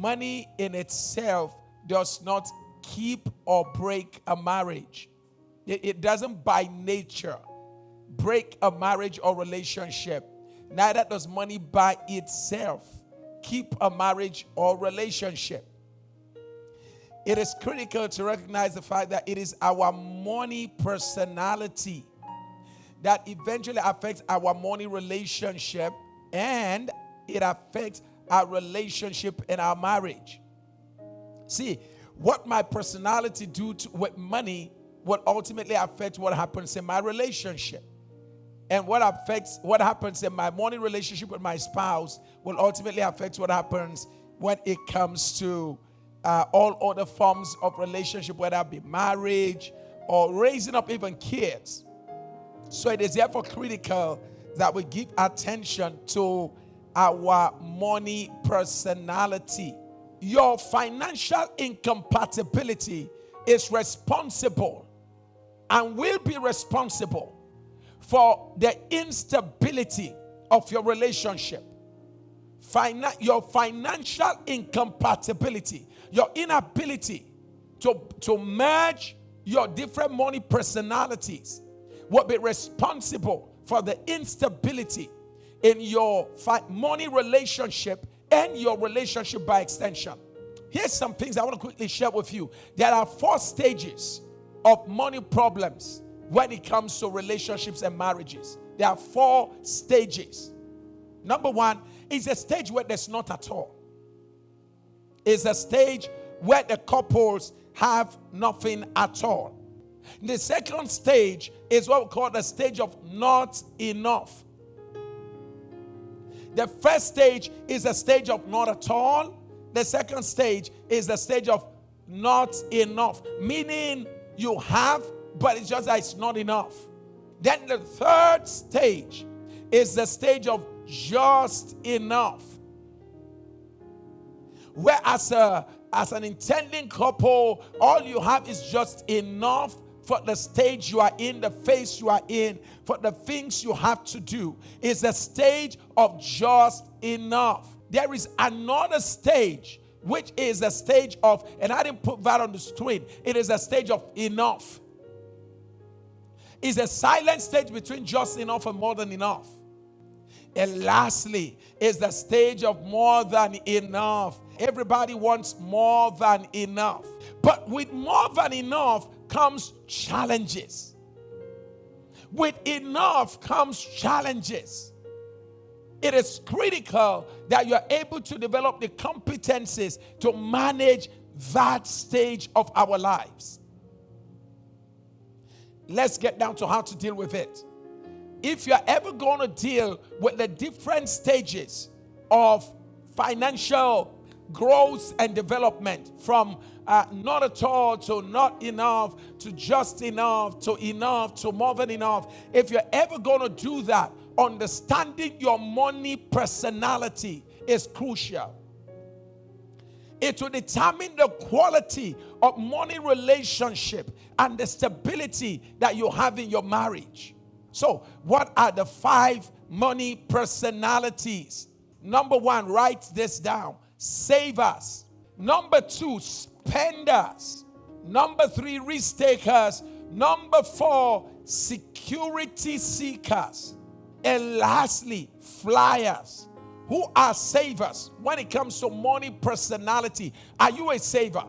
money in itself does not keep or break a marriage. It doesn't by nature break a marriage or relationship. Neither does money by itself keep a marriage or relationship. It is critical to recognize the fact that it is our money personality that eventually affects our money relationship, and it affects our relationship in our marriage. See, what my personality do with money will ultimately affect what happens in my relationship. And what happens in my money relationship with my spouse will ultimately affect what happens when it comes to all other forms of relationship, whether it be marriage or raising up even kids. So it is therefore critical that we give attention to our money personality. Your financial incompatibility is responsible and will be responsible for the instability of your relationship. Your financial incompatibility, your inability to merge your different money personalities will be responsible for the instability in your money relationship and your relationship by extension. Here's some things I want to quickly share with you. There are 4 stages of money problems when it comes to relationships and marriages. There are 4 stages. Number 1 is a stage where there's not at all. It's a stage where the couples have nothing at all. The second stage is what we call the stage of not enough. The first stage is a stage of not at all. The second stage is the stage of not enough, meaning you have, but it's just that it's not enough. Then the third stage is the stage of just enough, where as an intending couple, all you have is just enough for the stage you are in, the phase you are in, for the things you have to do. Is a stage of just enough. There is another stage, which is a stage of, and I didn't put that on the screen, it is a stage of enough. It's a silent stage between just enough and more than enough. And lastly, is the stage of more than enough. Everybody wants more than enough. But with more than enough comes challenges. With enough comes challenges. It is critical that you are able to develop the competencies to manage that stage of our lives. Let's get down to how to deal with it. If you're ever going to deal with the different stages of financial growth and development, from not at all to not enough to just enough to more than enough, if you're ever going to do that, understanding your money personality is crucial. It will determine the quality of money relationship and the stability that you have in your marriage. So, what are the 5 money personalities? Number 1, write this down. Savers. Number 2, spenders. Number 3, risk takers. Number 4, security seekers. And lastly, flyers. Who are savers when it comes to money personality? Are you a saver?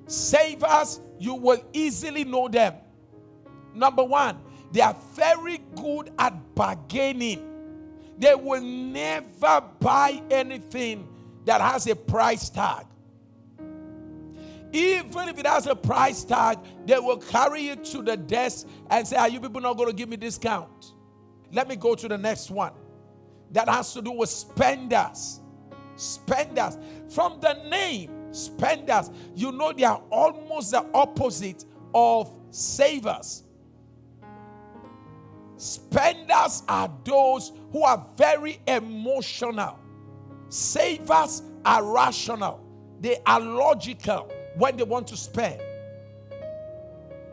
Savers, you will easily know them. Number 1, they are very good at bargaining. They will never buy anything that has a price tag. Even if it has a price tag, they will carry it to the desk and say, are you people not going to give me discount? Let me go to the next one. That has to do with spenders. Spenders. From the name, spenders, you know they are almost the opposite of savers. Spenders are those who are very emotional. Savers are rational. They are logical when they want to spend.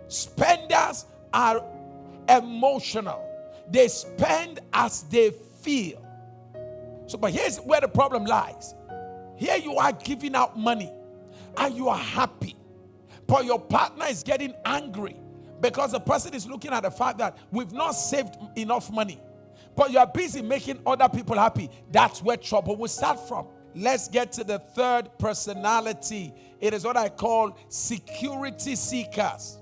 Spenders are emotional. They spend as they feel. So, but here's where the problem lies. Here you are giving out money and you are happy, but your partner is getting angry because the person is looking at the fact that we've not saved enough money, but you are busy making other people happy. That's where trouble will start from. Let's get to the third personality. It is what I call security seekers.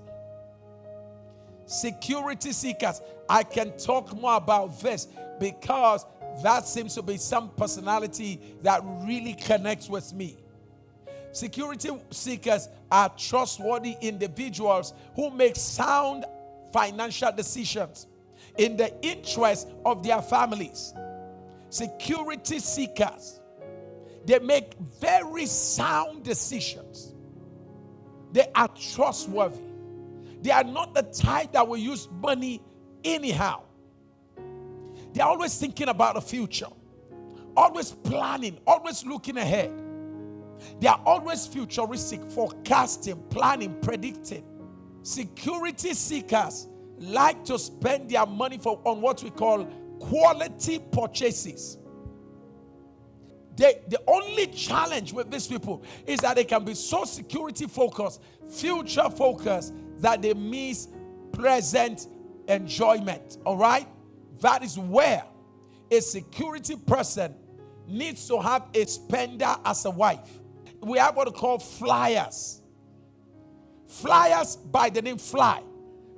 Security seekers. I can talk more about this because that seems to be some personality that really connects with me. Security seekers are trustworthy individuals who make sound financial decisions in the interest of their families. Security seekers, they make very sound decisions. They are trustworthy. They are not the type that will use money anyhow. They are always thinking about the future, always planning, always looking ahead. They are always futuristic, forecasting, planning, predicting. Security seekers like to spend their money on what we call quality purchases. The only challenge with these people is that they can be so security focused, future focused, that they miss present enjoyment. All right? That is where a security person needs to have a spender as a wife. We have what we call flyers. Flyers by the name Fly.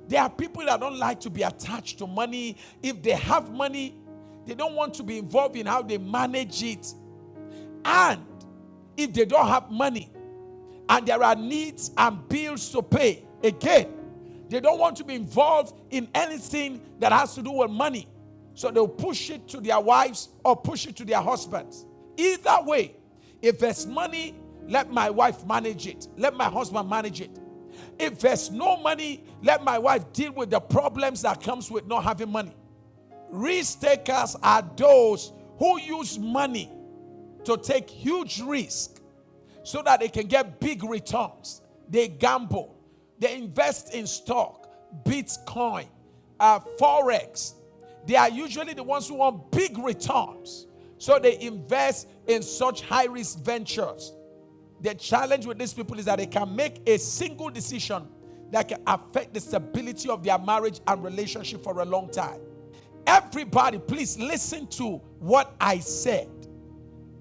There are people that don't like to be attached to money. If they have money, they don't want to be involved in how they manage it. And if they don't have money and there are needs and bills to pay, again, they don't want to be involved in anything that has to do with money. So they'll push it to their wives or push it to their husbands. Either way, if there's money, let my wife manage it. Let my husband manage it. If there's no money, let my wife deal with the problems that comes with not having money. Risk takers are those who use money to take huge risk so that they can get big returns. They gamble. They invest in stock, Bitcoin, Forex. They are usually the ones who want big returns. So they invest in such high-risk ventures. The challenge with these people is that they can make a single decision that can affect the stability of their marriage and relationship for a long time. Everybody, please listen to what I said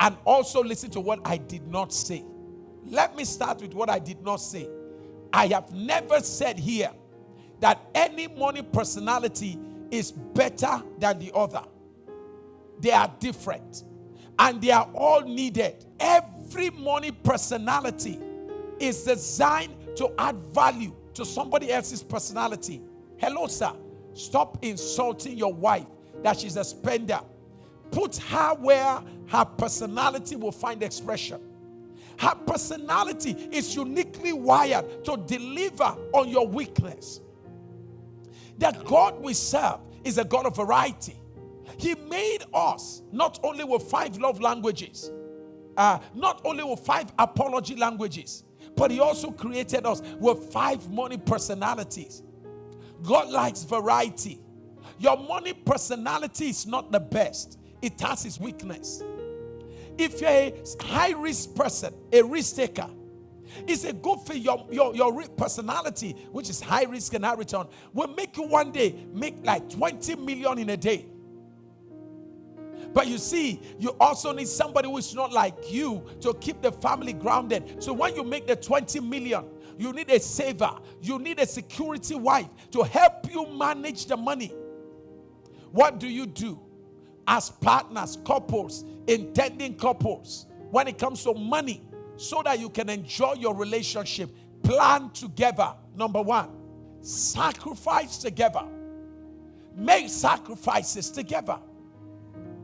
and also listen to what I did not say. Let me start with what I did not say. I have never said here that any money personality is better than the other. They are different and they are all needed. Every money personality is designed to add value to somebody else's personality. Hello, sir. Stop insulting your wife that she's a spender. Put her where her personality will find expression. Her personality is uniquely wired to deliver on your weakness. The God we serve is a God of variety. He made us not only with 5 love languages, not only with 5 apology languages, but He also created us with 5 money personalities. God likes variety. Your money personality is not the best. It has its weakness. If you're a high-risk person, a risk taker, it's a good for your personality, which is high risk and high return, will make you one day make like 20 million in a day. But you see, you also need somebody who is not like you to keep the family grounded. So when you make the 20 million, you need a saver. You need a security wife to help you manage the money. What do you do as partners, couples, intending couples, when it comes to money, so that you can enjoy your relationship? Plan together. Number 1, sacrifice together. Make sacrifices together.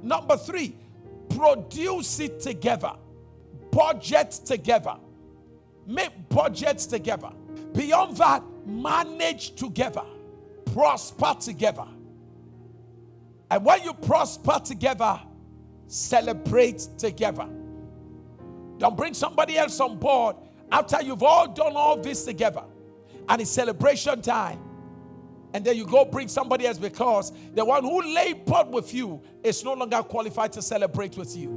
Number 3, produce it together. Budget together. Make budgets together. Beyond that, manage together. Prosper together. And when you prosper together, celebrate together. Don't bring somebody else on board after you've all done all this together and it's celebration time. And then you go bring somebody else because the one who labored with you is no longer qualified to celebrate with you.